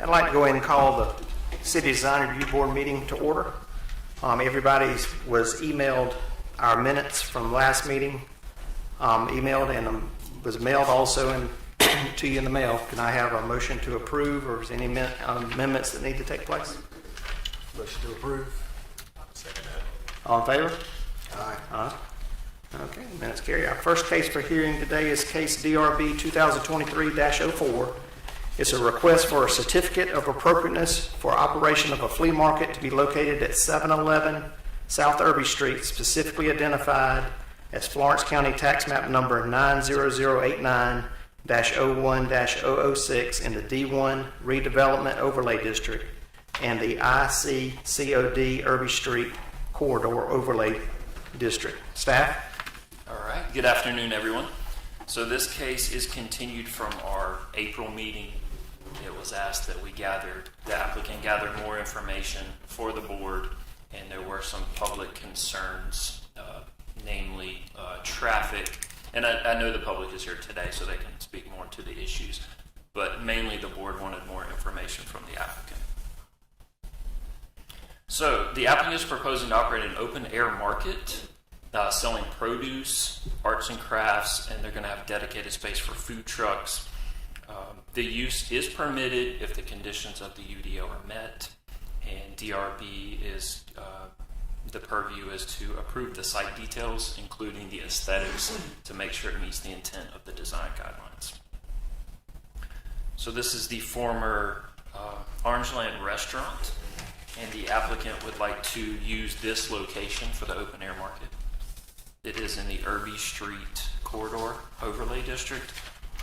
I'd like to go ahead and call the City Design Review Board meeting to order. Everybody was emailed our minutes from last meeting, emailed and was mailed also to you in the mail. Can I have a motion to approve, or is there any amendments that need to take place? Motion to approve. Second that. All in favor? Aye. Aye. Okay, minutes carry. Our first case for hearing today is case DRB 2023-04. It's a request for a certificate of appropriateness for operation of a flea market to be located at 711 South Irby Street, specifically identified as Florence County Tax Map number 90089-01-006 in the D1 Redevelopment Overlay District and the ICCOD Irby Street Corridor Overlay District. Staff? All right. Good afternoon, everyone. So this case is continued from our April meeting. It was asked that the applicant gather more information for the board, and there were some public concerns, namely traffic. And I know the public is here today, so they can speak more to the issues, but mainly the board wanted more information from the applicant. So the applicant is proposing to operate an open air market, selling produce, arts and crafts, and they're going to have dedicated space for food trucks. The use is permitted if the conditions of the UDO are met, and DRB is the purview is to approve the site details, including the aesthetics, to make sure it meets the intent of the design guidelines. So this is the former Orangeland restaurant, and the applicant would like to use this location for the open air market. It is in the Irby Street Corridor Overlay District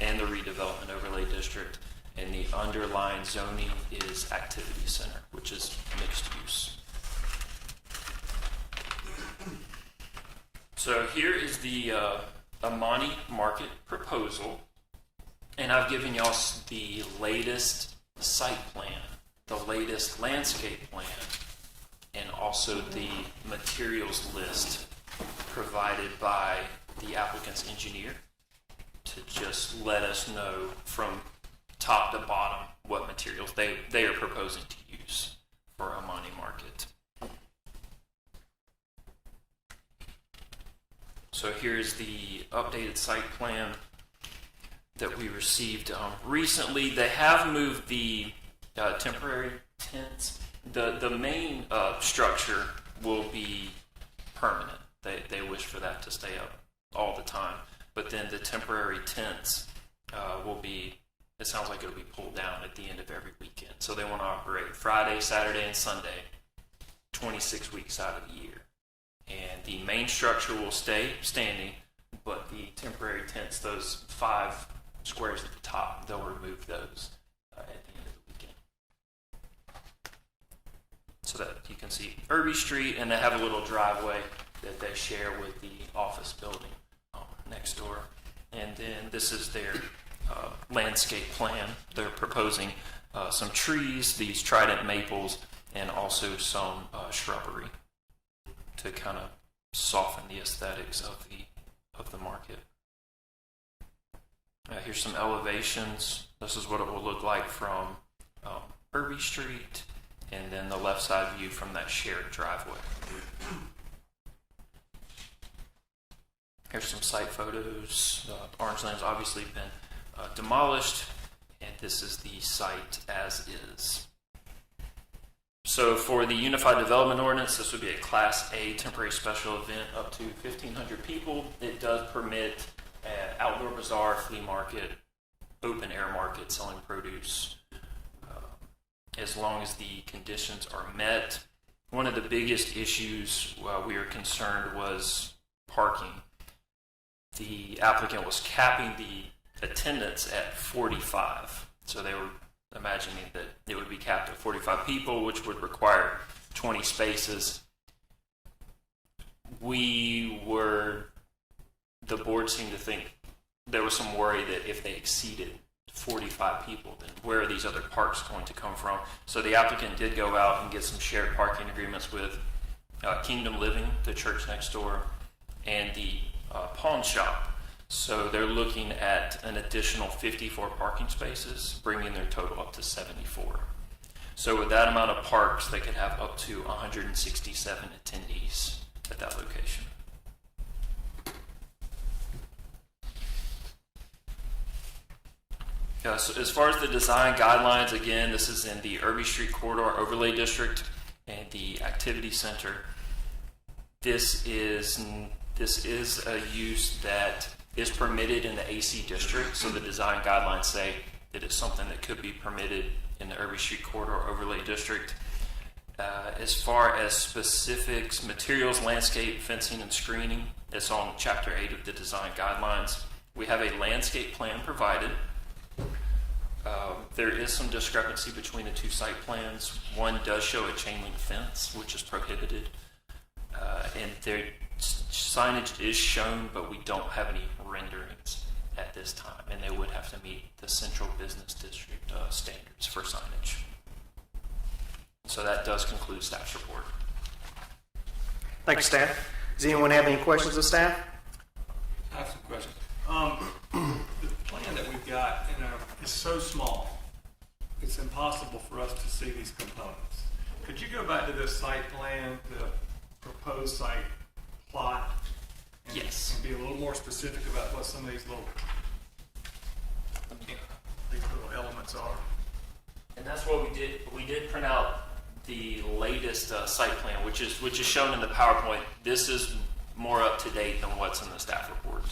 and the Redevelopment Overlay District, and the underlying zoning is Activity Center, which is mixed use. So here is the Amani Market proposal, and I've given y'all the latest site plan, the latest landscape plan, and also the materials list provided by the applicant's engineer to just let us know from top to bottom what materials they are proposing to use for Amani Market. So here's the updated site plan that we received recently. They have moved the temporary tents. The main structure will be permanent. They wish for that to stay up all the time. But then the temporary tents will be, it sounds like it'll be pulled down at the end of every weekend. So they want to operate Friday, Saturday, and Sunday, 26 weeks out of the year. And the main structure will stay standing, but the temporary tents, those 5 squares at the top, they'll remove those at the end of the weekend. So that you can see Irby Street, and they have a little driveway that they share with the office building next door. And then this is their landscape plan. They're proposing some trees, these trident maples, and also some shrubbery to kind of soften the aesthetics of the market. Here's some elevations. This is what it will look like from Irby Street, and then the left side view from that shared driveway. Here's some site photos. Orangeland's obviously been demolished, and this is the site as is. So for the Unified Development Ordinance, this would be a Class A temporary special event up to 1,500 people. It does permit an outdoor bazaar, flea market, open air market selling produce, as long as the conditions are met. One of the biggest issues we were concerned was parking. The applicant was capping the attendance at 45. So they were imagining that it would be capped at 45 people, which would require 20 spaces. The board seemed to think there was some worry that if they exceeded 45 people, then where are these other parks going to come from? So the applicant did go out and get some shared parking agreements with Kingdom Living, the church next door, and the pawn shop. So they're looking at an additional 54 parking spaces, bringing their total up to 74. So with that amount of parks, they could have up to 167 attendees at that location. So as far as the design guidelines, again, this is in the Irby Street Corridor Overlay District and the Activity Center. This is a use that is permitted in the AC district, so the design guidelines say that it's something that could be permitted in the Irby Street Corridor Overlay District. As far as specifics, materials, landscape, fencing, and screening, it's on Chapter 8 of the design guidelines. We have a landscape plan provided. There is some discrepancy between the two site plans. One does show a chain link fence, which is prohibited, and their signage is shown, but we don't have any renderings at this time, and they would have to meet the Central Business District standards for signage. So that does conclude staff's report. Thank you, staff. Does anyone have any questions of staff? I have some questions. The plan that we've got is so small, it's impossible for us to see these components. Could you go back to this site plan, the proposed site plot? Yes. And be a little more specific about what some of these little elements are? And that's what we did. We did print out the latest site plan, which is shown in the PowerPoint. This is more up to date than what's in the staff report.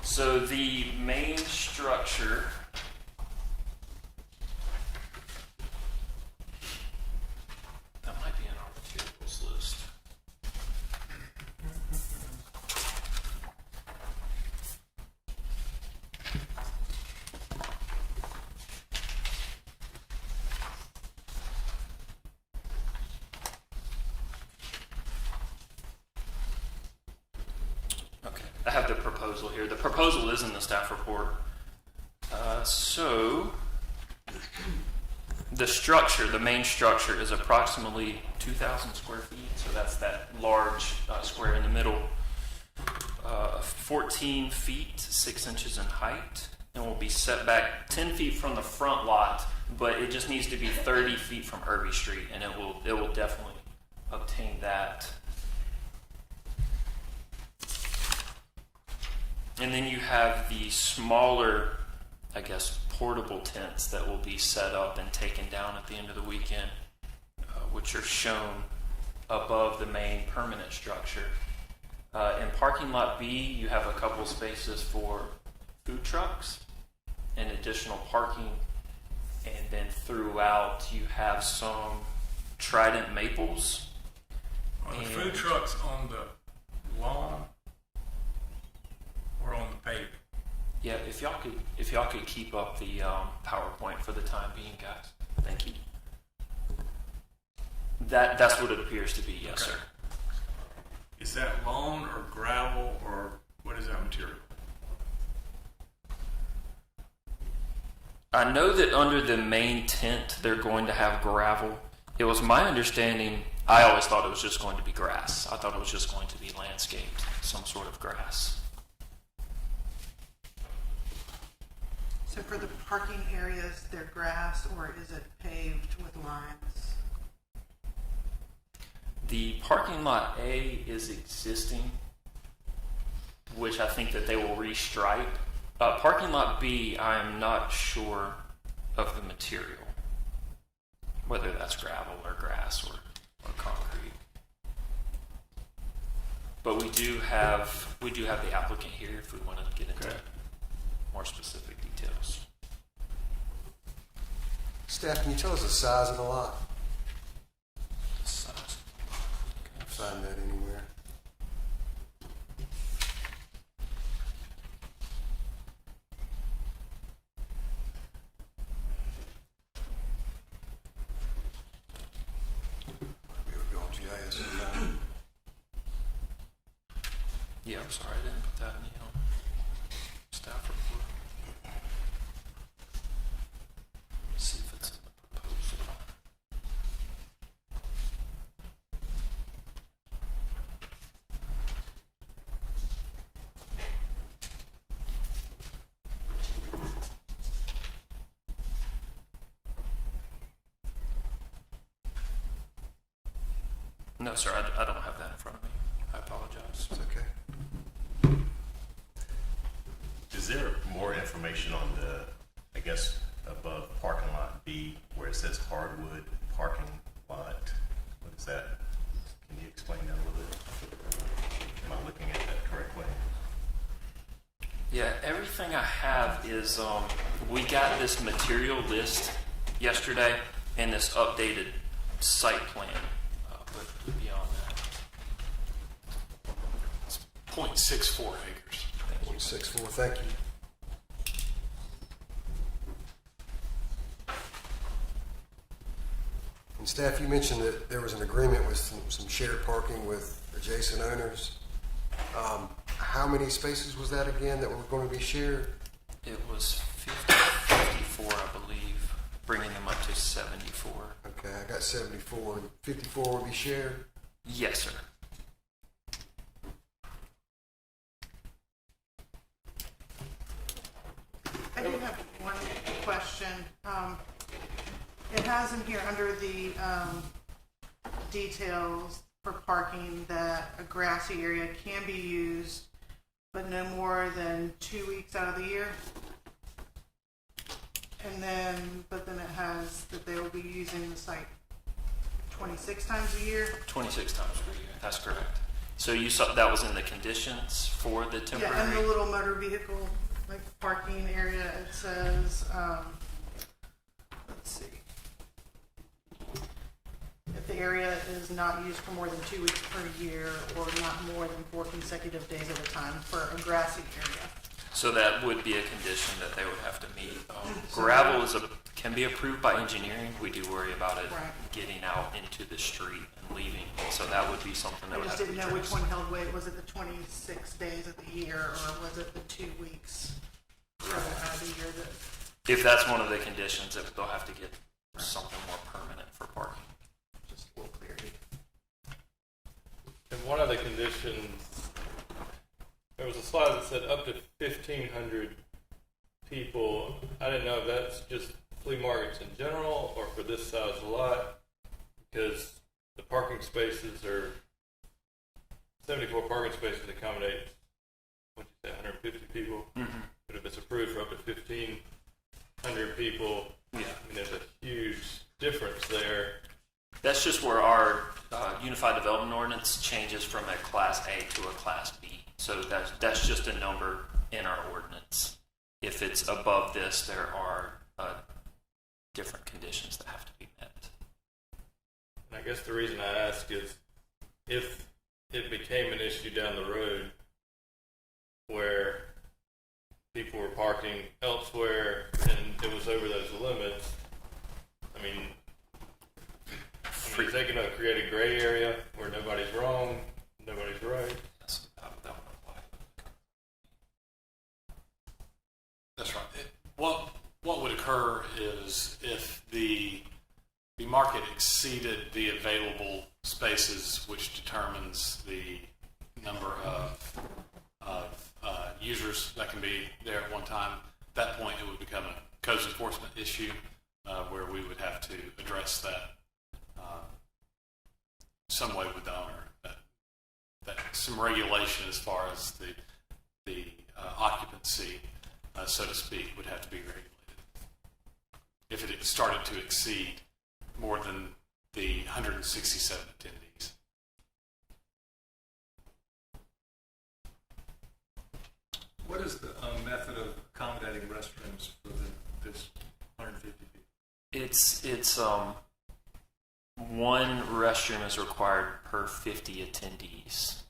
So the main structure, that might be in our materials list. I have the proposal here. The proposal is in the staff report. So the structure, the main structure, is approximately 2,000 square feet. So that's that large square in the middle. 14 feet, 6 inches in height, and will be set back 10 feet from the front lot, but it just needs to be 30 feet from Irby Street, and it will definitely obtain that. And then you have the smaller, I guess, portable tents that will be set up and taken down at the end of the weekend, which are shown above the main permanent structure. In parking lot B, you have a couple spaces for food trucks and additional parking. And then throughout, you have some Trident maples. Are the food trucks on the lawn or on the pavement? Yeah, if y'all could keep up the PowerPoint for the time being, guys. Thank you. That's what it appears to be, yes, Okay. sir. Is that lawn or gravel or what is that material? I know that under the main tent, they're going to have gravel. It was my understanding, I always thought it was just going to be grass. I thought it was just going to be landscaped, some sort of grass. So for the parking areas, they're grass, or is it paved with lines? The parking lot A is existing, which I think that they will restripe. Parking lot B, I'm not sure of the material, whether that's gravel or grass or concrete. But we do have the applicant here if we want to get into more specific details. Staff, can you tell us the size of the lot? Size. Find that anywhere. Might be able to go on GIS or not. Yeah, I'm sorry, I didn't put that in the staff report. See if it's in the proposal. No, sir, I don't have that in front of me. I apologize. It's okay. Is there more information on the, I guess, above parking lot B where it says hardwood parking lot? What is that? Can you explain that a little bit? Am I looking at that correctly? Yeah, everything I have is, we got this material list yesterday and this updated site plan. But beyond that, 0.64 acres. thank you. 0.64, thank you. And staff, you mentioned that there was an agreement with some shared parking with adjacent owners. How many spaces was that again that were going to be shared? It was 54, I believe, bringing them up to 74. Okay, I got 74. 54 will be shared? Yes, sir. I do have one question. It has in here under the details for parking that a grassy area can be used, but no more than 2 weeks out of the year. And then, but then it has that they will be using the site 26 times a year. 26 times per year. That's correct. So you saw that was in the conditions for the Yeah, temporary. and the little motor vehicle, like parking area, it says, let's see. If the area is not used for more than 2 weeks per year or not more than 4 consecutive days at a time for a grassy area. So that would be a condition that they would have to meet. Gravel can be approved by engineering. We do worry about it Right. getting out into the street and leaving. So that would be something that I would just have to didn't be know which addressed. one held weight. Was it the 26 days of the year or was it the 2 weeks out of the year that? If that's one of the conditions, they'll have to get something more permanent for parking. Just a little clarity. And one of the conditions, there was a slide that said up to 1,500 people. I didn't know if that's just flea markets in general or for this size lot, because the parking spaces are 74 parking spaces accommodate, what'd you say, 150 people? Mm-hmm. But if it's approved for up to 1,500 people, Yeah. I mean, there's a huge difference there. That's just where our Unified Development Ordinance changes from a Class A to a Class B. So that's just a number in our ordinance. If it's above this, there are different conditions that have to be met. And I guess the reason I ask is if it became an issue down the road where people were parking elsewhere and it was over those limits, I mean, is that going to create a gray area where nobody's wrong, nobody's right? That would apply. That's right. What would occur is if the market exceeded the available spaces, which determines the number of users that can be there at one time, at that point it would become a codes enforcement issue where we would have to address that some way with the owner. That some regulation as far as the occupancy, so to speak, would have to be regulated. If it had started to exceed more than the 167 attendees. What is the method of accommodating restrooms for this 150 people? It's one restroom is required per 50 attendees.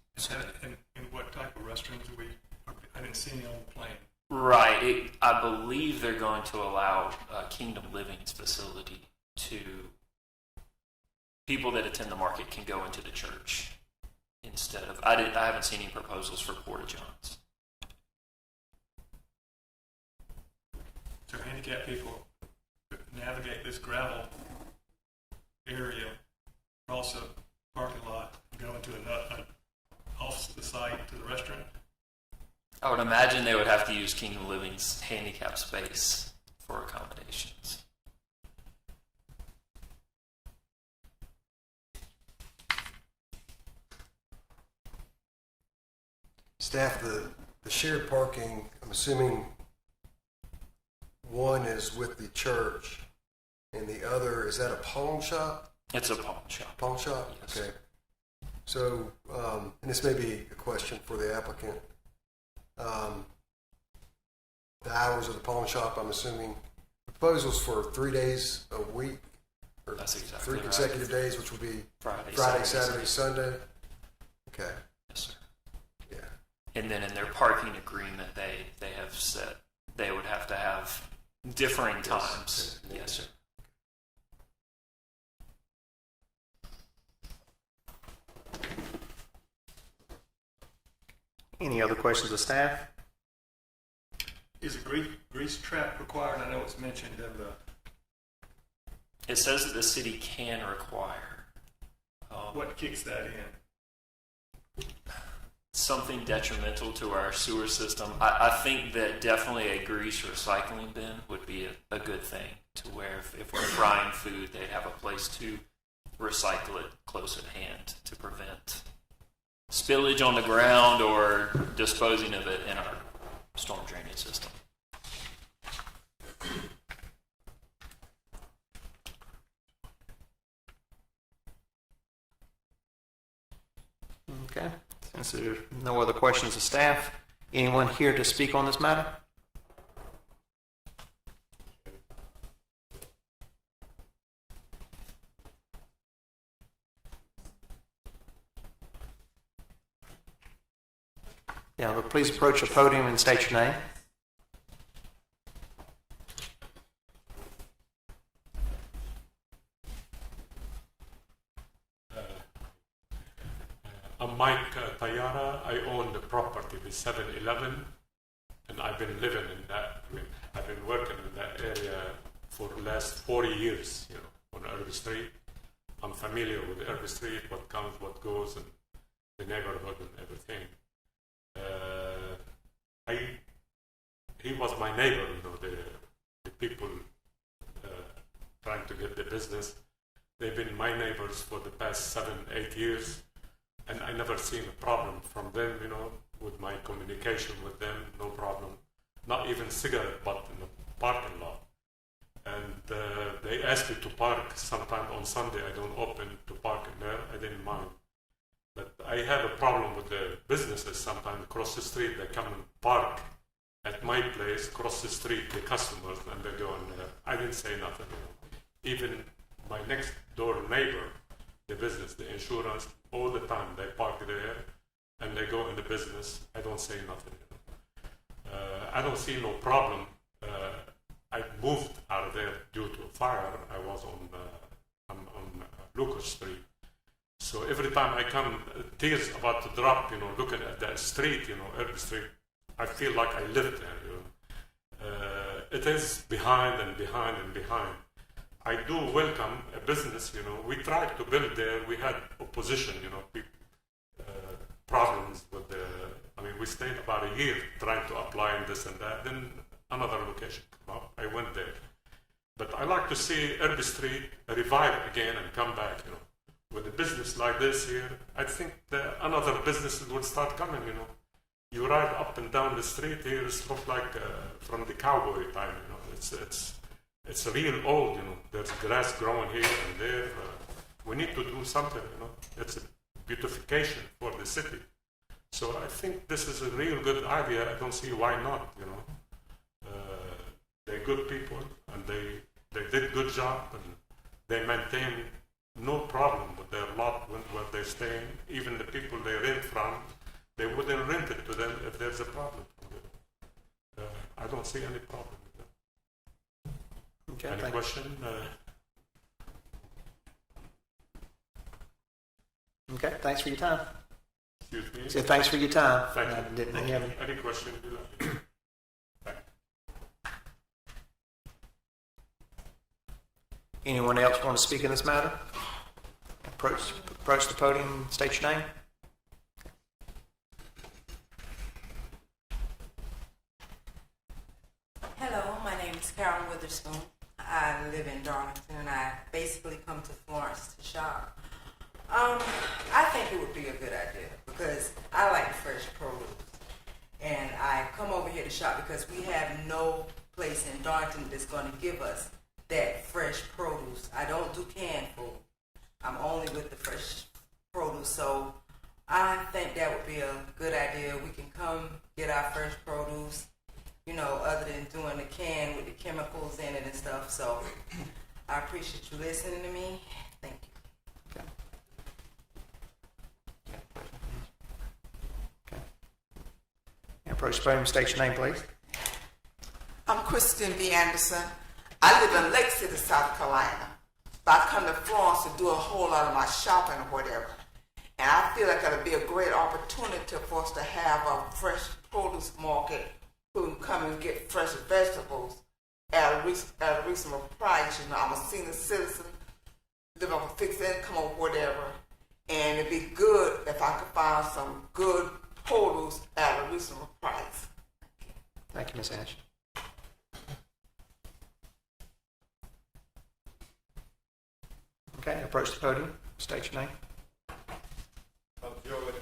And what type of restrooms are we? I didn't see any on the plan. Right. I believe they're going to allow Kingdom Living's facility to people that attend the market can go into the church instead of. I haven't seen any proposals for porta johns. So handicapped people navigate this gravel area, across a parking lot, go into off the site to the restaurant. I would imagine they would have to use Kingdom Living's handicap space for accommodations. Staff, the shared parking, I'm assuming one is with the church and the other, is that a pawn shop? It's a pawn shop. Pawn shop? Yes. Okay. So, and this may be a question for the applicant. The hours of the pawn shop, I'm assuming, proposals for 3 days a week, or That's exactly three right. consecutive days, which would be Friday, Saturday, Sunday? Okay, Yes, sir. yeah. And then in their parking agreement, they have said they would have to have differing times. Yes. Yes, sir. Any other questions of staff? Is a grease trap required? I know it's mentioned in the, It says that the city can require what kicks that in? something detrimental to our sewer system. I think that definitely a grease recycling bin would be a good thing, to where if we're frying food, they'd have a place to recycle it close at hand to prevent spillage on the ground or disposing of it in our storm drainage system. Okay. Since there's no other questions of staff, anyone here to speak on this matter? Yeah, but please approach the podium and state your name. I'm Mike Tayara. I own the property, the 7-Eleven, and I've been living in that. I mean, I've been working in that area for the last 40 years, on Irby Street. I'm familiar with Irby Street, what comes, what goes, and the neighborhood and everything. He was my neighbor, the people trying to get the business. They've been my neighbors for the past 7-8 years. And I never seen a problem from them, with my communication with them, no problem. Not even cigarette butt in the parking lot. And they asked me to park sometime on Sunday. I don't open to park in there. I didn't mind. But I have a problem with the businesses sometimes across the street. They come and park at my place, across the street, the customers, and they go in there. I didn't say nothing. Even my next door neighbor, the business, the insurance, all the time they park there and they go in the business. I don't say nothing. I don't see no problem. I moved out of there due to a fire. I was on Lucas Street. So every time I come, tears about to drop, looking at that street, Irby Street, I feel like I live there. It is behind and behind and behind. I do welcome a business, we tried to build there. We had opposition, problems with we stayed about a year trying to apply and this and that. Then another location came up. I went there. But I like to see Irby Street revive again and come back, With a business like this here, I think another businesses will start coming, You ride up and down the street here, it's look like from the cowboy time, It's real old, There's grass growing here and there. We need to do something, It's a beautification for the city. So I think this is a real good idea. I don't see why not, They're good people and they did good job and they maintain no problem with their lot where they're staying. Even the people they rent from, they wouldn't rent it to them if there's a problem. I don't see any problem. Okay, Any question? Okay, thanks for your time. Excuse me? So thanks for your time. Thank you. Didn't have any. Any question? Anyone else want to speak in this matter? Approach the podium, state your name. Hello, my name is Carolyn Witherspoon. I live in Darlington and I basically come to Florence to shop. I think it would be a good idea because I like fresh produce. And I come over here to shop because we have no place in Darlington that's going to give us that fresh produce. I don't do canned food. I'm only with the fresh produce. So I think that would be a good idea. We can come get our fresh produce, you know, other than doing the can with the chemicals in it and stuff. So I appreciate you listening to me. Thank you. Approach the podium, state your name, please. I'm Kristen B. Anderson. I live in Lake City, South Carolina. But I come to Florence to do a whole lot of my shopping or whatever. And I feel like it'll be a great opportunity for us to have a fresh produce market who can come and get fresh vegetables at a reasonable price. You know, I'm a senior citizen, live on a fixed income or whatever. And it'd be good if I could find some good produce at a reasonable price. Thank you, Ms. Ash. Okay, approach the podium, state your name. I'm George.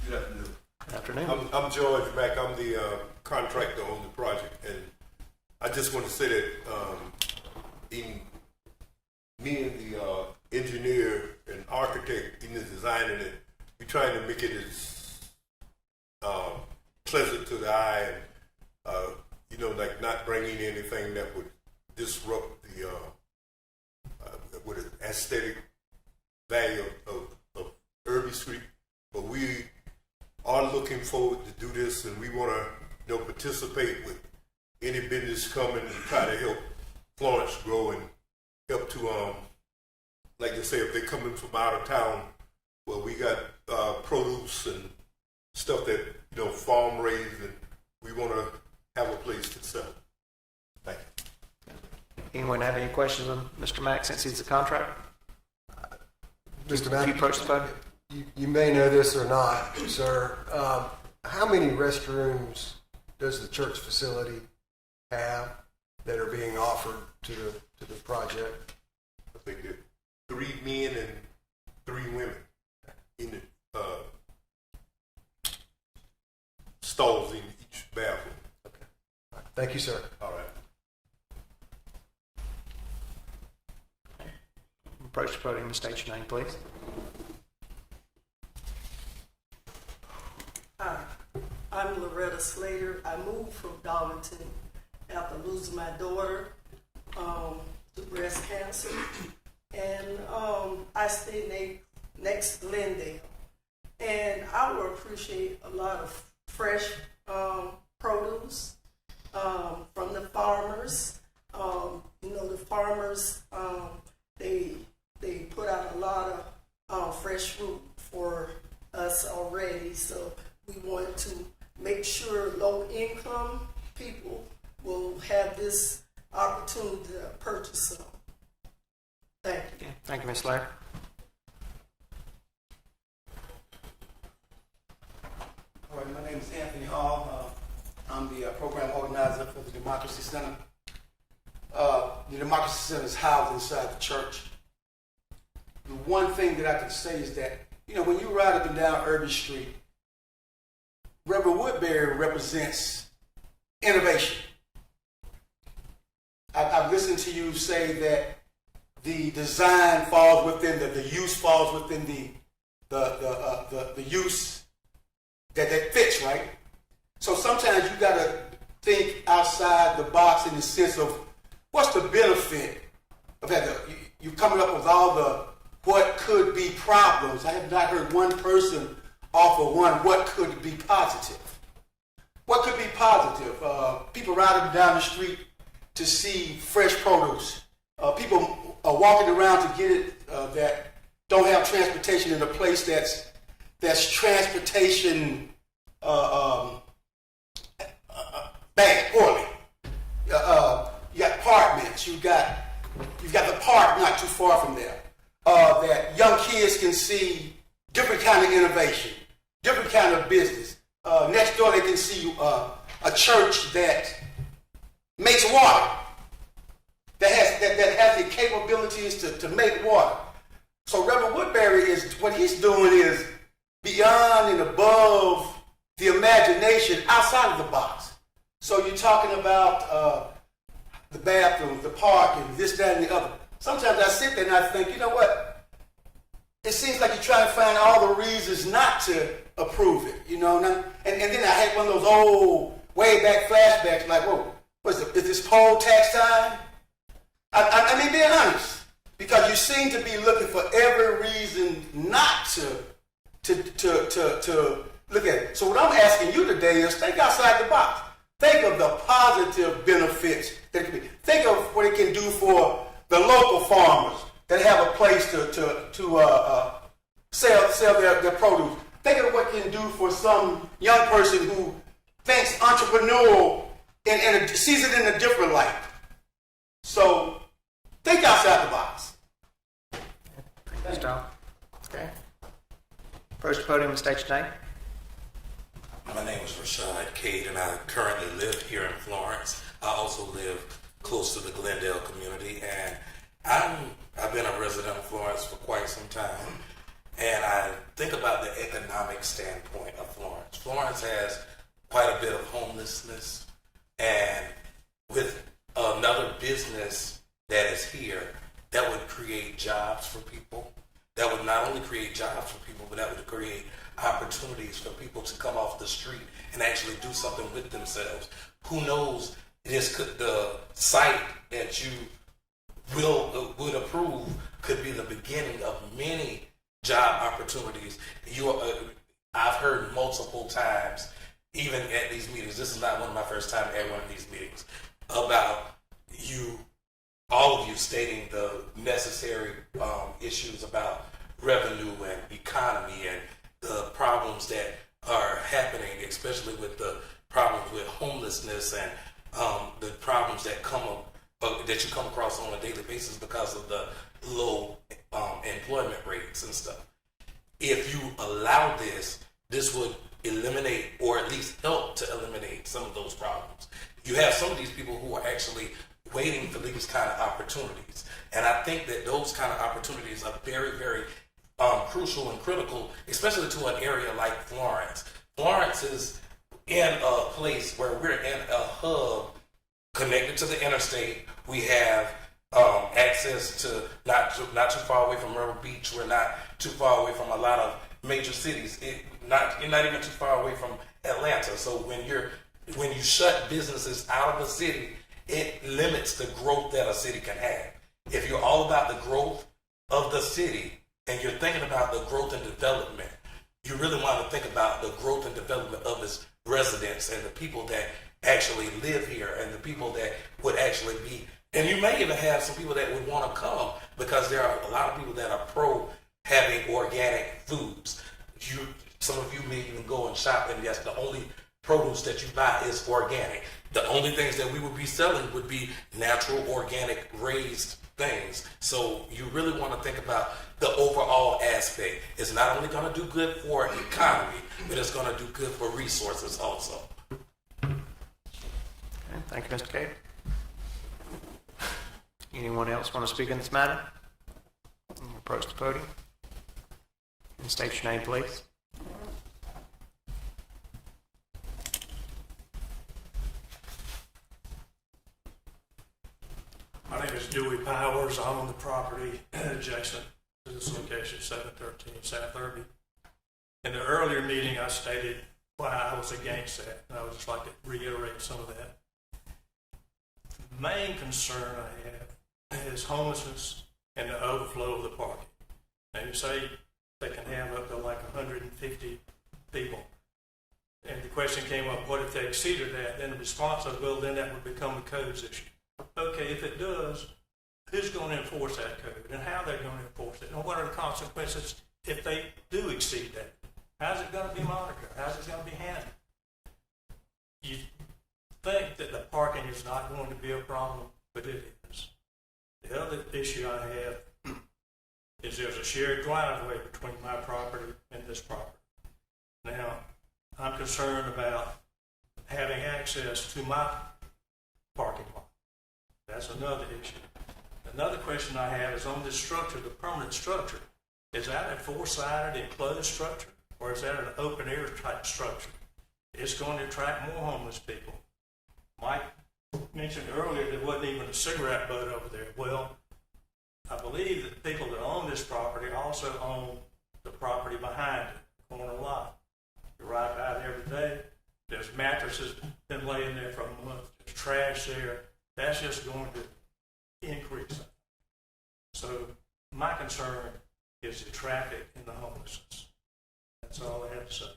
Good afternoon. Good afternoon. I'm George Mack. I'm the contractor on the project, and I just want to say that in me and the engineer and architect in the designing it, we're trying to make it as pleasant to the eye, and you know, like not bringing anything that would disrupt the with an aesthetic value of Irby Street. But we are looking forward to do this, and we want to, you know, participate with any business coming and try to help Florence grow and help to, like I say, if they're coming from out of town, well, we got produce and stuff that, you know, farm raised, and we want to have a place to sell. Thank you. Anyone have any questions on Mr. Mack since he's the contractor? Mr. Can you Mack, approach the podium? you may know this or not, sir. How many restrooms does the church facility have that are being offered to the project? I think there are 3 men and 3 women in the stalls in each bathroom. Okay. All right. Thank you, sir. All right. Approach the podium and state your name, please. Hi, I'm Loretta Slater. I moved from Darlington after losing my daughter to breast cancer. And I stay next to Glendale. And I would appreciate a lot of fresh produce from the farmers. You know, the farmers, they put out a lot of fresh fruit for us already. So we want to make sure low-income people will have this opportunity to purchase some. Thank you. Okay. Thank you, Ms. Slater. All right, my name is Anthony Hall. I'm the program organizer for the Democracy Center. The Democracy Center is housed inside the church. The one thing that I can say is that, you know, when you ride up and down Irby Street, Reverend Woodbury represents innovation. I've listened to you say that the design falls within the use falls within the use that fits, right? So sometimes you got to think outside the box in the sense of what's the benefit of that. You're coming up with all the what could be problems. I have not heard one person offer one what could be positive. What could be positive? People riding down the street to see fresh produce. People walking around to get it that don't have transportation in a place that's transportation bad, poorly. You got apartments. You've got the park not too far from there. That young kids can see different kind of innovation, different kind of business. Next door, they can see a church that makes water, that has the capabilities to make water. So Reverend Woodbury is, what he's doing is beyond and above the imagination outside of the box. So you're talking about the bathrooms, the parking, this, that, and the other. Sometimes I sit there and I think, you know what? It seems like you're trying to find all the reasons not to approve it, you know? And then I had one of those old, way back flashbacks, like, whoa, is this poll tax time? I mean, being honest, because you seem to be looking for every reason not to look at it. So what I'm asking you today is think outside the box. Think of the positive benefits that it can be. Think of what it can do for the local farmers that have a place to sell their produce. Think of what it can do for some young person who thinks entrepreneurial and sees it in a different light. So think outside the box. Thank you, Tom. Okay. Approach the podium and state your name. My name is Rashad Cade, and I currently live here in Florence. I also live close to the Glendale community, and I've been a resident of Florence for quite some time, and I think about the economic standpoint of Florence. Florence has quite a bit of homelessness, and with another business that is here, that would create jobs for people. That would not only create jobs for people, but that would create opportunities for people to come off the street and actually do something with themselves. Who knows, the site that you would approve could be the beginning of many job opportunities. I've heard multiple times, even at these meetings, this is not one of my first time at one of these meetings, about all of you stating the necessary issues about revenue and economy and the problems that are happening, especially with the problems with homelessness and the problems that that you come across on a daily basis because of the low employment rates and stuff. If you allow this would eliminate, or at least help to eliminate, some of those problems. You have some of these people who are actually waiting for these kind of opportunities. And I think that those kind of opportunities are very, very crucial and critical, especially to an area like Florence. Florence is in a place where we're in a hub connected to the interstate. We have access to not too far away from Myrtle Beach. We're not too far away from a lot of major cities. You're not even too far away from Atlanta. So when you shut businesses out of a city, it limits the growth that a city can have. If you're all about the growth of the city and you're thinking about the growth and development, you really want to think about the growth and development of its residents and the people that actually live here and the people that would actually be. And you may even have some people that would want to come because there are a lot of people that are pro having organic foods. Some of you may even go and shop, and yes, the only produce that you buy is organic. The only things that we would be selling would be natural, organic, raised things. So you really want to think about the overall aspect. It's not only going to do good for economy, but it's going to do good for resources also. Okay, thank you, Mr. Cade. Anyone else want to speak in this matter? Approach the podium and state your name, please. My name is Dewey Powers. I own the property adjacent to this location, 713 South Irby. In the earlier meeting, I stated why I was against that, and I would just like to reiterate some of that. The main concern I have is homelessness and the overflow of the parking. Now, you say they can have up to like 150 people. And the question came up, what if they exceeded that? Then the response was, well, then that would become a codes issue. Okay, if it does, who's going to enforce that code and how they're going to enforce it? And what are the consequences if they do exceed that? How's it going to be monitored? How's it going to be handled? You think that the parking is not going to be a problem, but it is. The other issue I have is there's a shared driveway between my property and this property. Now, I'm concerned about having access to my parking lot. That's another issue. Another question I have is on this structure, the permanent structure. is that a four-sided enclosed structure, or is that an open-air type structure? It's going to attract more homeless people. Mike mentioned earlier there wasn't even a cigarette butt over there. Well, I believe that the people that own this property also own the property behind it, corner lot. You ride by there every day. There's mattresses been laying there for a month. There's trash there. That's just going to increase. So my concern is the traffic and the homelessness. That's all I have to say.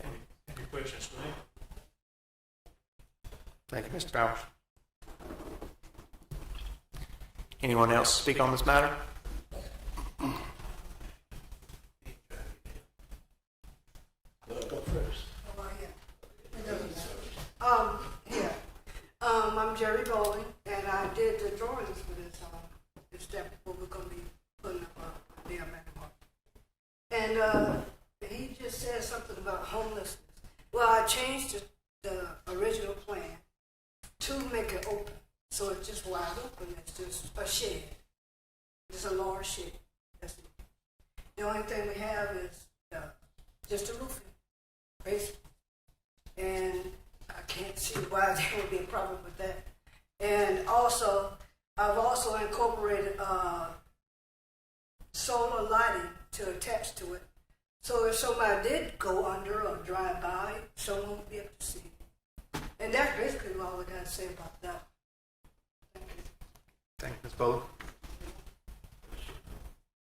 Any questions for me? Thank you, Mr. Bowers. Anyone else speak on this matter? I'm Jerry Bowling, and I did the drawings for this step what we're going to be putting up there, and he just said something about homelessness. Well, I changed the original plan to make it open, so it's just wide open. It's just a shed. It's a large shed. That's it. The only thing we have is just a roofing, basically. And I can't see why there would be a problem with that. And also, I've also incorporated solar lighting to attach to it. So if somebody did go under or drive by, someone would be able to see it. And that's basically all I got to say about that. Thank you. Thank you, Ms. Bowler.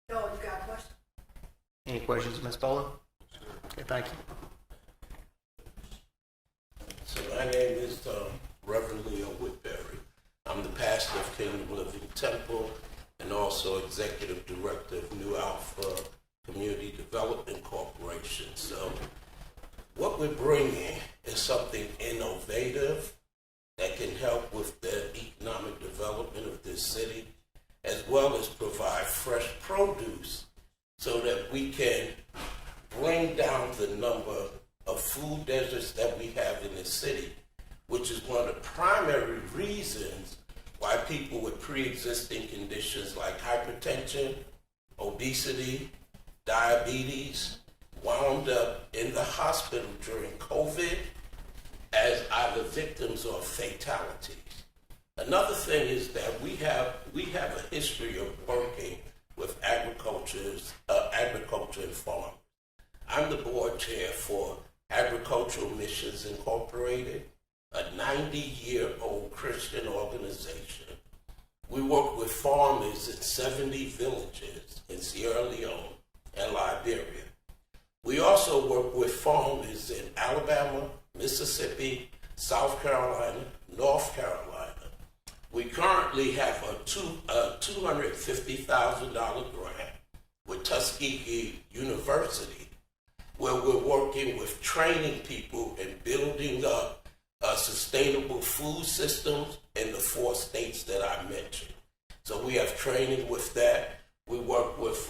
No, you got a question? Any questions, Ms. Bowler? Okay, thank you. So my name is Reverend Leo Woodbury. I'm the pastor of Kingdom Living Temple and also executive director of New Alpha Community Development Corporation. So what we're bringing is something innovative that can help with the economic development of this city, as well as provide fresh produce so that we can bring down the number of food deserts that we have in the city, which is one of the primary reasons why people with pre-existing conditions like hypertension, obesity, diabetes wound up in the hospital during COVID as either victims or fatalities. Another thing is that we have a history of working with agriculture and farming. I'm the board chair for Agricultural Missions Incorporated, a 90-year-old Christian organization. We work with farmers in 70 villages in Sierra Leone and Liberia. We also work with farmers in Alabama, Mississippi, South Carolina, North Carolina. We currently have a $250,000 grant with Tuskegee University, where we're working with training people and building up sustainable food systems in the 4 states that I mentioned. So we have training with that. We work with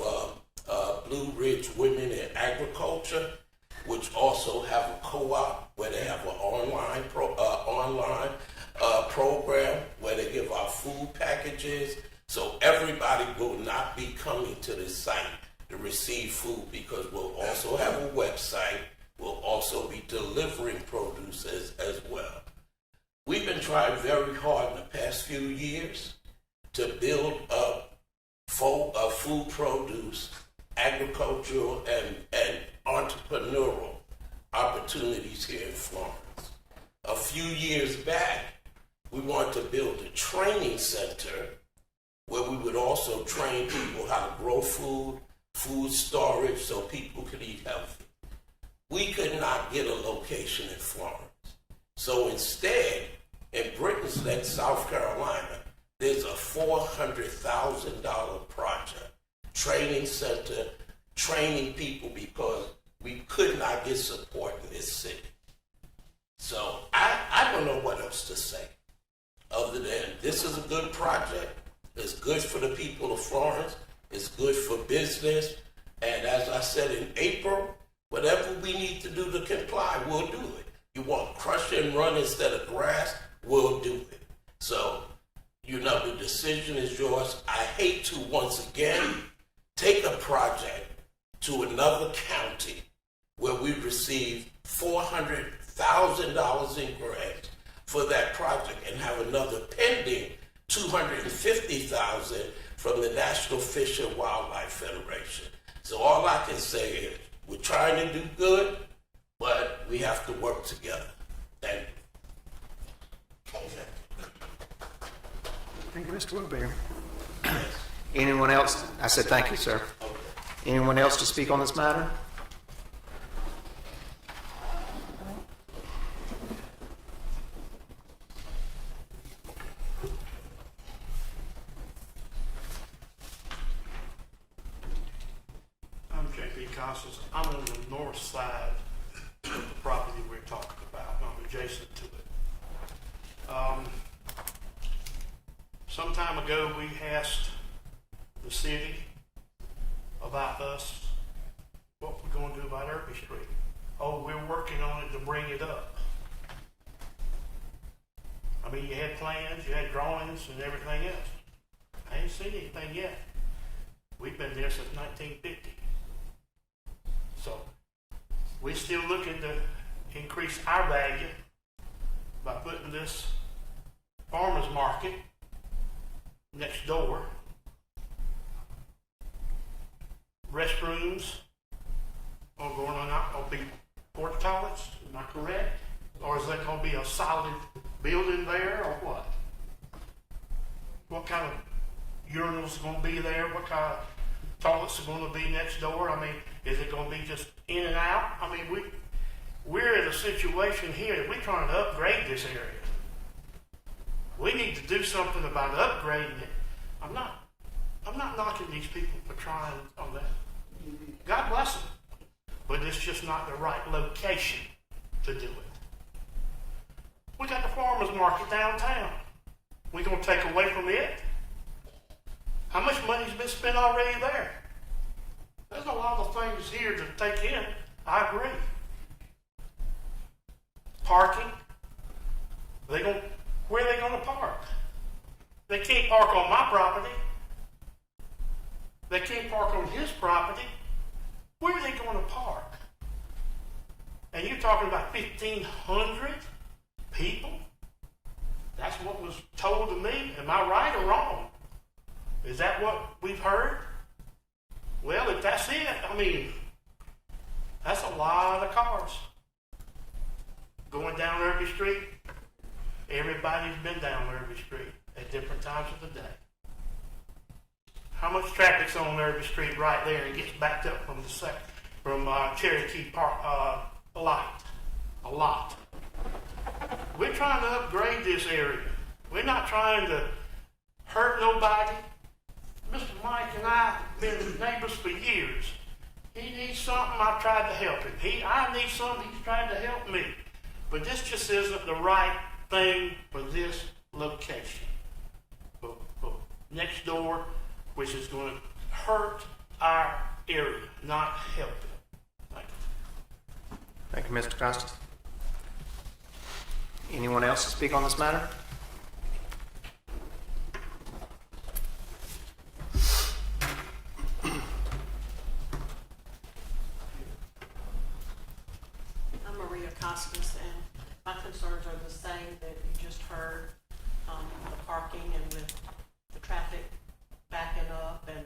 Blue Ridge Women in Agriculture, which also have a co-op where they have an online program where they give out food packages. So everybody will not be coming to the site to receive food, because we'll also have a website. We'll also be delivering produce as well. We've been trying very hard in the past few years to build up food produce, agricultural, and entrepreneurial opportunities here in Florence. A few years back, we wanted to build a training center where we would also train people how to grow food, food storage, so people could eat healthy. We could not get a location in Florence. So instead, in Britain's Neck, South Carolina, there's a $400,000 project, training center, training people, because we could not get support in this city. So I don't know what else to say other than this is a good project. It's good for the people of Florence. It's good for business. And as I said in April, whatever we need to do to comply, we'll do it. You want crush and run instead of grass, we'll do it. So, the decision is yours. I hate to once again take a project to another county where we receive $400,000 in grants for that project and have another pending $250,000 from the National Fish and Wildlife Federation. So all I can say is we're trying to do good, but we have to work together. Thank you. Thank you, Mr. Woodbury. Anyone else? I said thank you, sir. Anyone else to speak on this matter? I'm J.P. Costas. I'm on the north side of the property we're talking about. I'm adjacent to it. Some time ago, we asked the city about us, what we're going to do about Irby Street. Oh, we're working on it to bring it up. I mean, you had plans, you had drawings and everything else. I ain't seen anything yet. We've been there since 1950. So we're still looking to increase our value by putting this farmer's market next door. Restrooms are going on out, will be porta toilets, am I correct? Or is that going to be a solid building there or what? What kind of urinals are going to be there? What kind of toilets are going to be next door? I mean, is it going to be just in and out? I mean, we're in a situation here that we're trying to upgrade this area. We need to do something about upgrading it. I'm not knocking these people for trying on that. God bless them. But it's just not the right location to do it. We got the farmer's market downtown. We going to take away from it? How much money's been spent already there? There's a lot of things here to take in. I agree. Parking. Where are they going to park? They can't park on my property. They can't park on his property. Where are they going to park? And you're talking about 1,500 people? That's what was told to me. Am I right or wrong? Is that what we've heard? Well, if that's it, I mean, that's a lot of cars going down Irby Street. Everybody's been down Irby Street at different times of the day. How much traffic's on Irby Street right there and gets backed up from Cherokee Park light? A lot. We're trying to upgrade this area. We're not trying to hurt nobody. Mr. Mike and I have been neighbors for years. He needs something, I've tried to help him. I need something, he's tried to help me. But this just isn't the right thing for this location. But next door, which is going to hurt our area, not help it. Thank you. Thank you, Mr. Costas. Anyone else to speak on this matter? I'm Maria Costas, and my concerns are the same that you just heard, the parking and with the traffic backing up and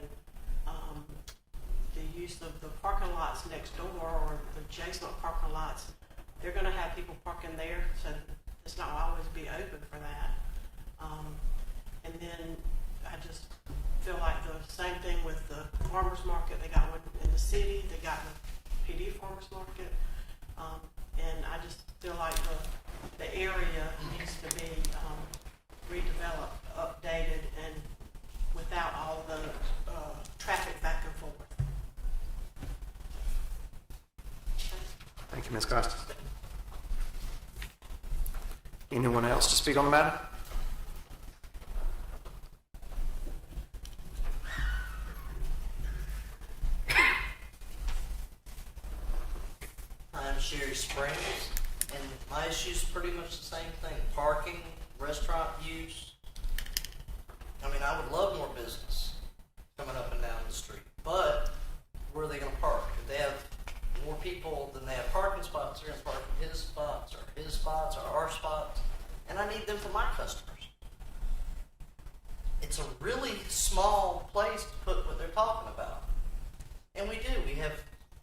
the use of the parking lots next door or the adjacent parking lots. They're going to have people parking there, so it's not always be open for that. And then I just feel like the same thing with the farmers market. They got one in the city. They got the PD farmers market. And I just feel like the area needs to be redeveloped, updated, and without all the traffic back and forth. Thank you, Ms. Costas. Anyone else to speak on the matter? I'm Sherry Springs, and my issue is pretty much the same thing. Parking, restaurant use. I mean, I would love more business coming up and down the street. But where are they going to park? If they have more people than they have parking spots, they're going to park in his spots or our spots, and I need them for my customers. It's a really small place to put what they're talking about. And we do. We have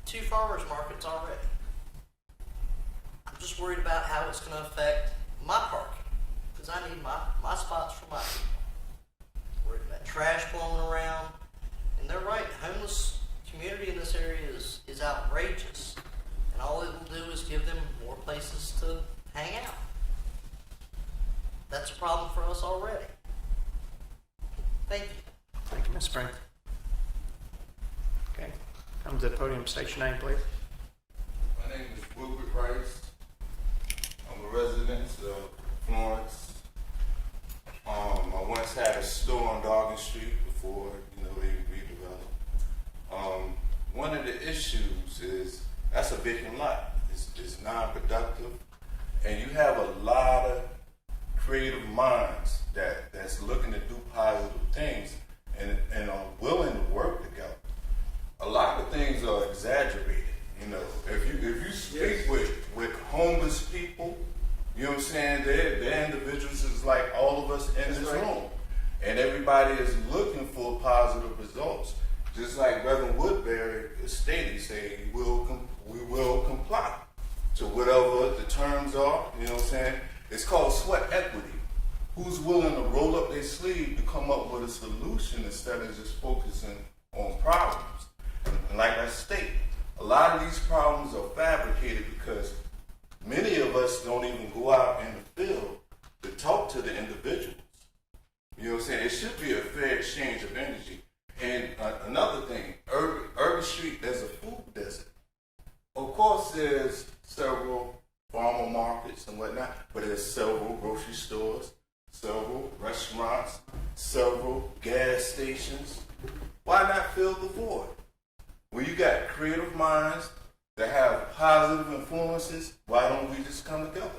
2 farmers markets already. I'm just worried about how it's going to affect my parking, because I need my spots for my people. Worried about trash blowing around. And they're right. The homeless community in this area is outrageous. And all it will do is give them more places to hang out. That's a problem for us already. Thank you. Thank you, Ms. Spring. Okay, come to the podium, state your name, please. My name is Wilbert Rice. I'm a resident of Florence. I once had a store on Dargan Street before, they redeveloped. One of the issues is that's a vacant lot. It's non-productive, and you have a lot of creative minds that's looking to do positive things and are willing to work together. A lot of things are exaggerated. If you speak with homeless people, you know what I'm saying, they're individuals just like all of us in this room. And everybody is looking for positive results. Just like Reverend Woodbury stated, he said, we will comply to whatever the terms are, you know what I'm saying? It's called sweat equity. Who's willing to roll up their sleeve to come up with a solution instead of just focusing on problems? And like I state, a lot of these problems are fabricated because many of us don't even go out in the field to talk to the individuals. You know what I'm saying? It should be a fair exchange of energy. And another thing, Urban Street, there's a food desert. Of course, there's several farmer markets and whatnot, but there's several grocery stores, several restaurants, several gas stations. Why not fill the void? When you got creative minds that have positive influences, why don't we just come together?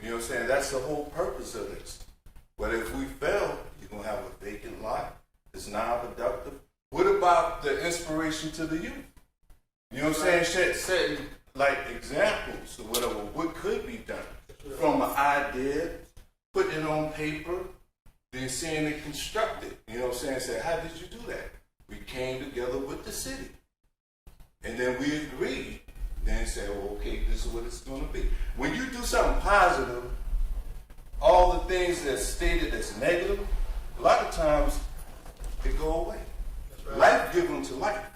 You know what I'm saying? That's the whole purpose of this. But if we fail, you're going to have a vacant lot. It's non-productive. What about the inspiration to the youth? You know what I'm saying? Setting like examples or whatever, what could be done. From an idea, putting it on paper, then seeing it constructed. You know what I'm saying? Say, how did you do that? We came together with the city. And then we agreed. Then say, well, okay, this is what it's going to be. When you do something positive, all the things that's stated as negative, a lot of times they go away. Right. Life gives them to life.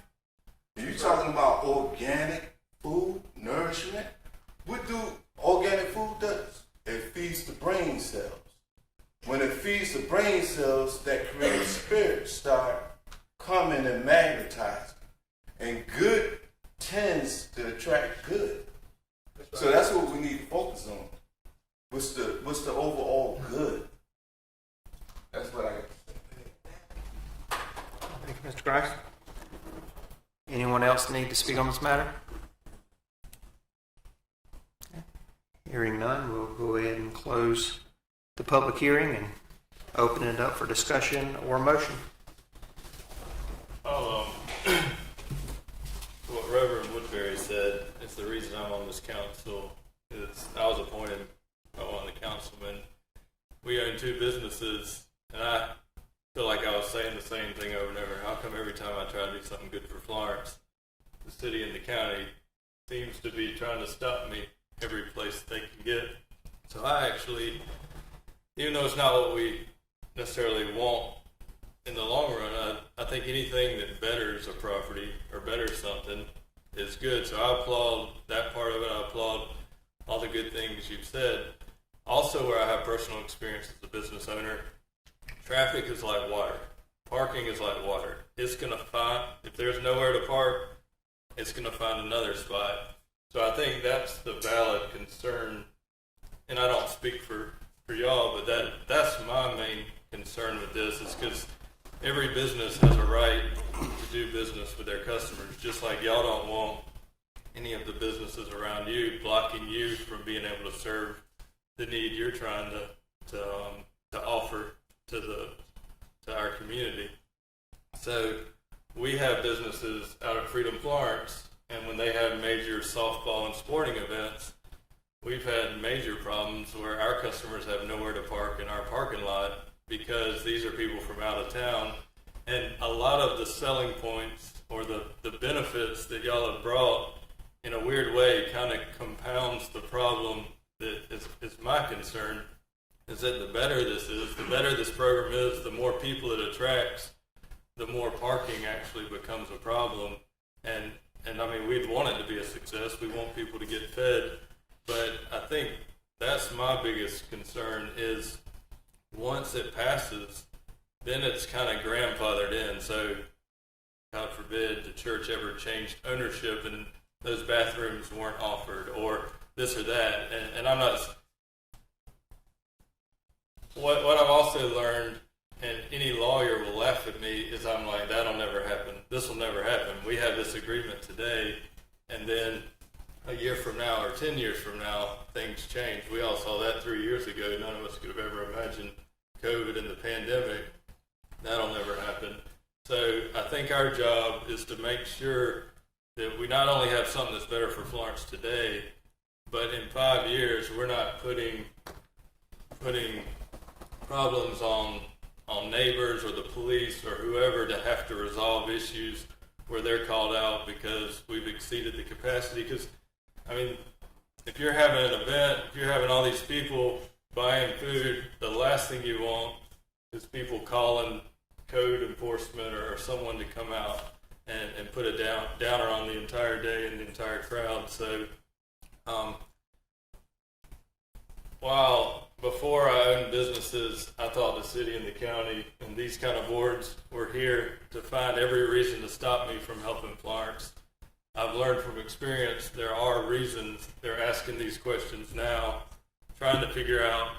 You're talking about organic food, nourishment. What do organic food does? It feeds the brain cells. When it feeds the brain cells, that creative spirit start coming and magnetizing. And good tends to attract good. So that's what we need to focus on. What's the overall good? That's what I got to say. Thank you, Mr. Grice. Anyone else need to speak on this matter? Okay. Hearing none, we'll go ahead and close the public hearing and open it up for discussion or motion. What Reverend Woodbury said is the reason I'm on this council. I was appointed by one of the councilmen. We own 2 businesses, and I feel like I was saying the same thing over and over. How come every time I try to do something good for Florence, the city and the county seems to be trying to stop me every place they can get? So I actually, even though it's not what we necessarily want in the long run, I think anything that betters a property or betters something is good. So I applaud that part of it. I applaud all the good things you've said. Also, where I have personal experience as a business owner, traffic is like water. Parking is like water. It's going to find, if there's nowhere to park, it's going to find another spot. So I think that's the valid concern. And I don't speak for y'all, but that's my main concern with this, is because every business has a right to do business with their customers, just like y'all don't want any of the businesses around you blocking you from being able to serve the need you're trying to offer to our community. So we have businesses out at Freedom Florence, and when they have major softball and sporting events, we've had major problems where our customers have nowhere to park in our parking lot because these are people from out of town. And a lot of the selling points or the benefits that y'all have brought in a weird way kind of compounds the problem that is my concern, is that the better this is, the better this program is, the more people it attracts, the more parking actually becomes a problem. And I mean, we'd want it to be a success. We want people to get fed. But I think that's my biggest concern is once it passes, then it's kind of grandfathered in. So God forbid the church ever changed ownership and those bathrooms weren't offered or this or that. And I'm not, what I've also learned, and any lawyer will laugh at me, is I'm like, that'll never happen. This will never happen. We have this agreement today, and then a year from now or 10 years from now, things change. We all saw that 3 years ago. None of us could have ever imagined COVID and the pandemic. That'll never happen. So I think our job is to make sure that we not only have something that's better for Florence today, but in 5 years, we're not putting problems on neighbors or the police or whoever to have to resolve issues where they're called out because we've exceeded the capacity. Because, I mean, if you're having an event, if you're having all these people buying food, the last thing you want is people calling code enforcement or someone to come out and put a downer on the entire day and the entire crowd. So while before I owned businesses, I thought the city and the county and these kind of boards were here to find every reason to stop me from helping Florence, I've learned from experience there are reasons they're asking these questions now, trying to figure out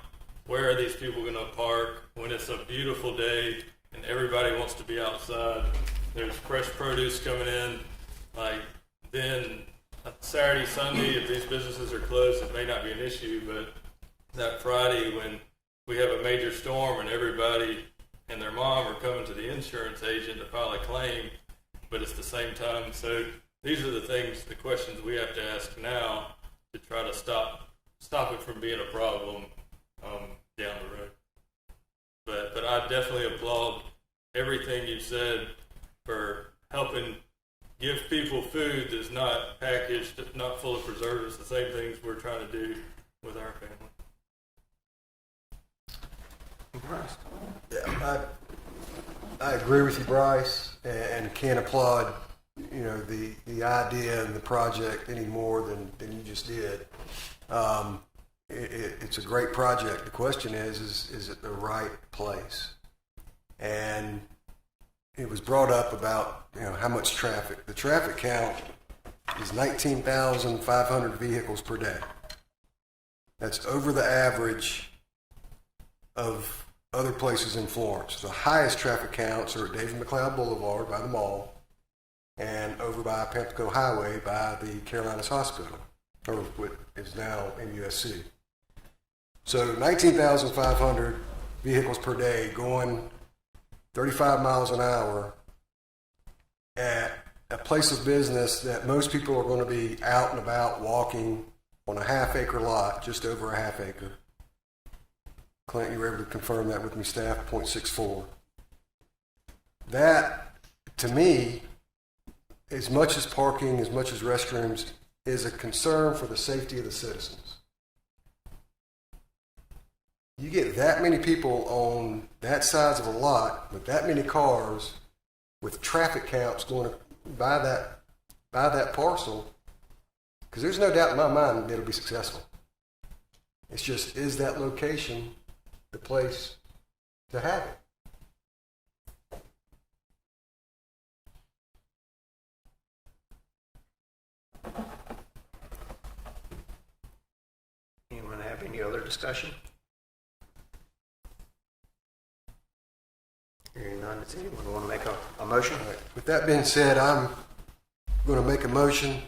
where are these people going to park when it's a beautiful day and everybody wants to be outside. There's fresh produce coming in. Like then Saturday, Sunday, if these businesses are closed, it may not be an issue, but that Friday when we have a major storm and everybody and their mom are coming to the insurance agent to file a claim, but it's the same time. So these are the things, the questions we have to ask now to try to stop it from being a problem down the road. But I definitely applaud everything you've said for helping give people food that's not packaged, that's not full of preservatives, the same things we're trying to do with our family. Yeah, I agree with you, Bryce, and can't applaud the idea and the project any more than you just did. It's a great project. The question is it the right place? And it was brought up about how much traffic. The traffic count is 19,500 vehicles per day. That's over the average of other places in Florence. The highest traffic counts are at David McLeod Boulevard by the mall and over by Pamplico Highway by the Carolinas Hospital, or what is now MUSC. So 19,500 vehicles per day going 35 miles an hour at a place of business that most people are going to be out and about walking on a half-acre lot, just over a half acre. Clint, you were able to confirm that with me, staff, 0.64. That, to me, as much as parking, as much as restrooms, is a concern for the safety of the citizens. You get that many people on that size of a lot with that many cars with traffic counts going by that parcel, because there's no doubt in my mind that it'll be successful. It's just, is that location the place to have it? Anyone have any other discussion? Hearing none, does anyone want to make a motion? All right. With that being said, I'm going to make a motion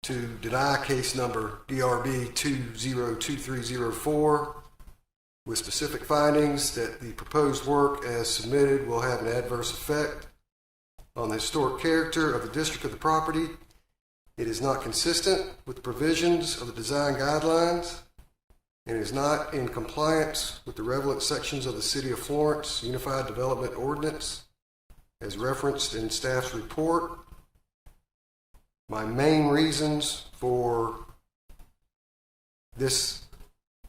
to deny case number DRB 202304 with specific findings that the proposed work as submitted will have an adverse effect on the historic character of the district of the property. It is not consistent with the provisions of the design guidelines and is not in compliance with the relevant sections of the City of Florence Unified Development Ordinance as referenced in staff's report. My main reasons for this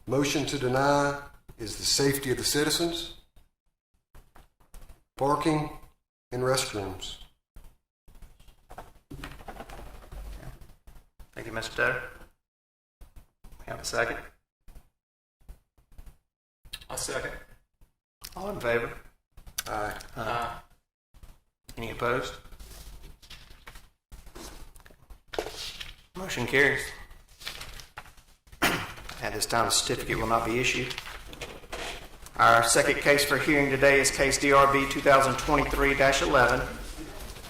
motion to deny is the safety of the citizens, parking, and restrooms. Thank you, Mr. Tedder. Have a second? I'll second. All in favor? Aye. Any opposed? Motion carries. At this time, a certificate will not be issued. Our second case for hearing today is case DRB 2023-11,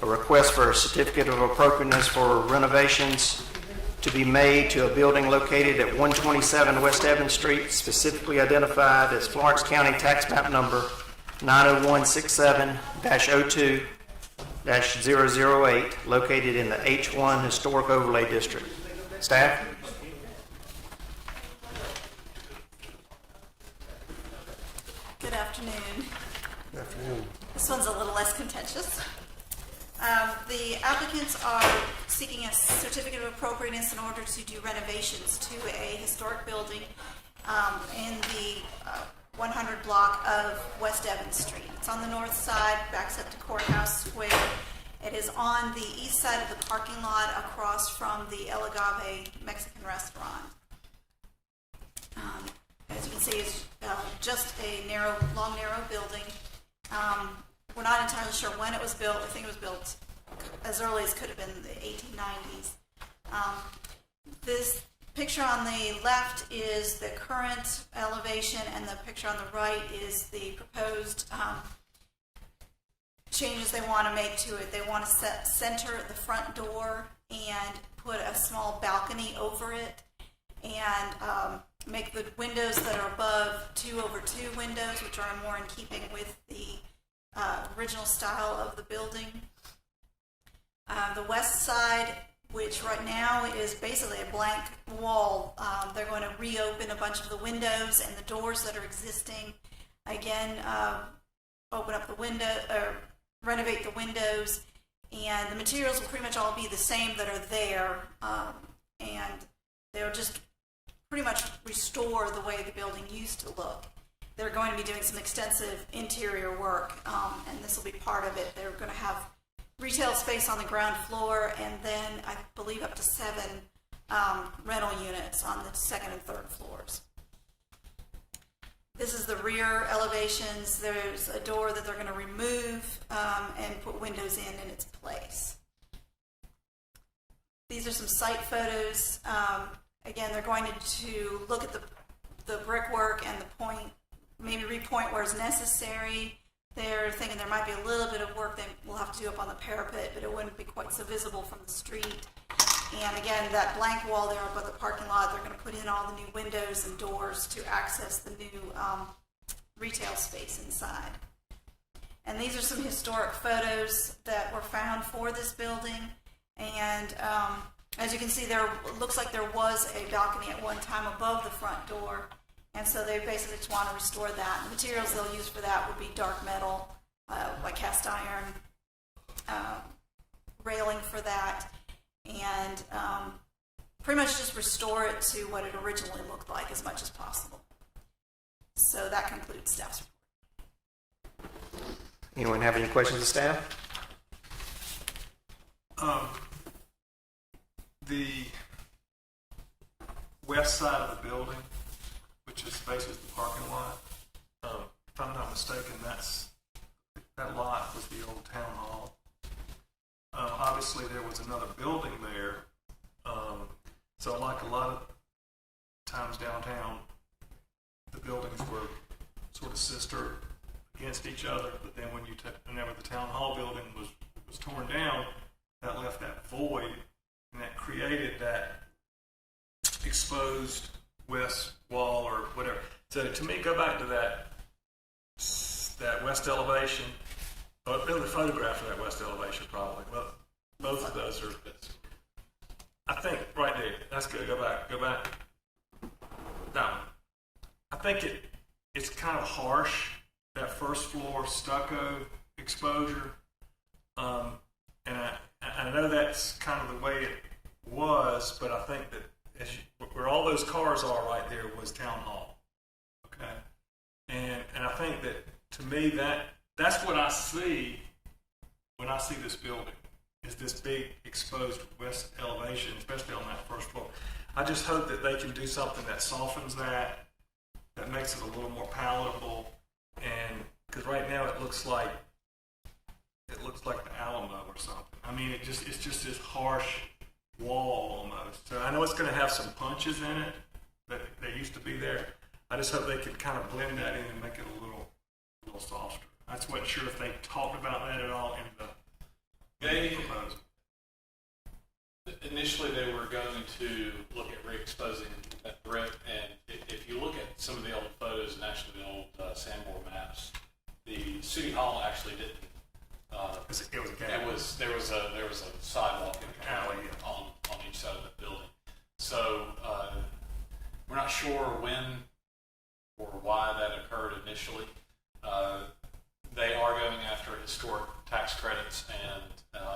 a request for a certificate of appropriateness for renovations to be made to a building located at 127 West Evans Street, specifically identified as Florence County Tax Map Number 90167-02-008, located in the H1 Historic Overlay District. Staff? Good afternoon. Good afternoon. This one's a little less contentious. The applicants are seeking a certificate of appropriateness in order to do renovations to a historic building in the 100 block of West Evans Street. It's on the north side, backs up to Courthouse Square. It is on the east side of the parking lot across from the El Agave Mexican restaurant. As you can see, it's just a long, narrow building. We're not entirely sure when it was built. I think it was built as early as could have been the 1890s. This picture on the left is the current elevation, and the picture on the right is the proposed changes they want to make to it. They want to center the front door and put a small balcony over it, and make the windows that are above 2/2 windows, which are more in keeping with the original style of the building. The west side, which right now is basically a blank wall, they're going to reopen a bunch of the windows and the doors that are existing. Again, open up the window, or renovate the windows, and the materials will pretty much all be the same that are there, and they'll just pretty much restore the way the building used to look. They're going to be doing some extensive interior work, and this will be part of it. They're going to have retail space on the ground floor, and then I believe up to 7 rental units on the second and third floors. This is the rear elevations. There's a door that they're going to remove and put windows in its place. These are some site photos. Again, they're going to look at the brickwork and the point, maybe repoint where it's necessary. They're thinking there might be a little bit of work they will have to do up on the parapet, but it wouldn't be quite so visible from the street. And again, that blank wall there above the parking lot, they're going to put in all the new windows and doors to access the new retail space inside. And these are some historic photos that were found for this building. And as you can see, there looks like there was a balcony at one time above the front door. And so they basically just want to restore that. The materials they'll use for that would be dark metal, like cast iron, railing for that, and pretty much just restore it to what it originally looked like as much as possible. So that concludes staff's report. Anyone have any questions of staff? The west side of the building, which faces the parking lot, if I'm not mistaken, that lot was the old town hall. Obviously, there was another building there, so like a lot of times downtown, the buildings were sort of sister against each other. But then whenever the town hall building was torn down, that left that void, and that created that exposed west wall or whatever. So to me, go back to that west elevation Oh, build a photograph of that west elevation, probably. Well, both of those are. I think right there. That's good. Go back. That one. I think it's kind of harsh, that first floor stucco exposure. And I know that's kind of the way it was, but I think that where all those cars are right there was Town Hall. Okay. And I think that, to me, that's what I see when I see this building, is this big exposed west elevation, especially on that first floor. I just hope that they can do something that softens that makes it a little more palatable, and because right now it looks like the Alamo or something. I mean, it's just this harsh wall almost. So I know it's going to have some punches in it that used to be there. I just hope they could kind of blend that in and make it a little softer. I just wasn't sure if they talked about that at all in the proposal. Initially, they were going to look at re-exposing that brick, and if you look at some of the old photos and actually the old Sanborn maps, the city hall actually didn't. There was a sidewalk and alley on each side of the building. So we're not sure when or why that occurred initially. They are going after historic tax credits and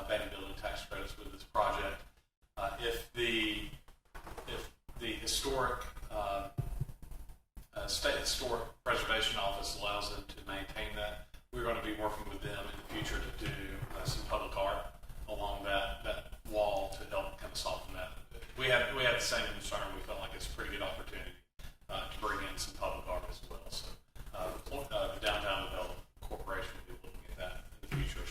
abandoned building tax credits with this project. If the historic State Historic Preservation Office allows them to maintain that, we're going to be working with them in the future to do some public art along that wall to help kind of soften that. We had the same concern. We felt like it's a pretty good opportunity to bring in some public art as well. So the Downtown Development Corporation will be looking at that in the future.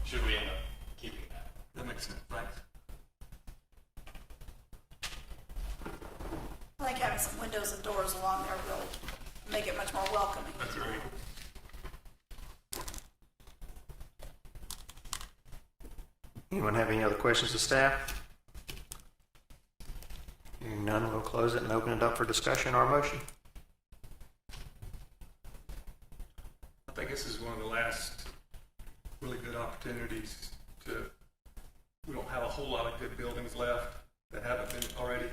Should we end up keeping that? That makes sense. Thanks. I like having some windows and doors along there will make it much more welcoming. That's great. Anyone have any other questions of staff? Hearing none, we'll close it and open it up for discussion or motion. I think this is one of the last really good opportunities we don't have a whole lot of good buildings left that haven't been already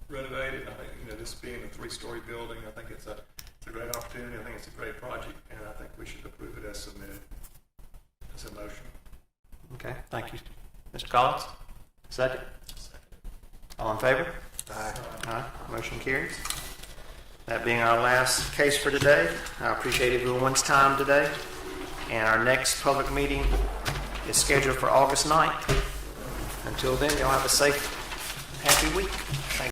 renovated. I think, this being a 3-story building, I think it's a great opportunity. I think it's a great project, and I think we should approve it as submitted. As a motion. Okay, thank you. Mr. Collins? Second? All in favor? Aye. Aye. Motion carries. That being our last case for today, I appreciate everyone's time today. And our next public meeting is scheduled for August 9th. Until then, y'all have a safe, happy week. Thank you.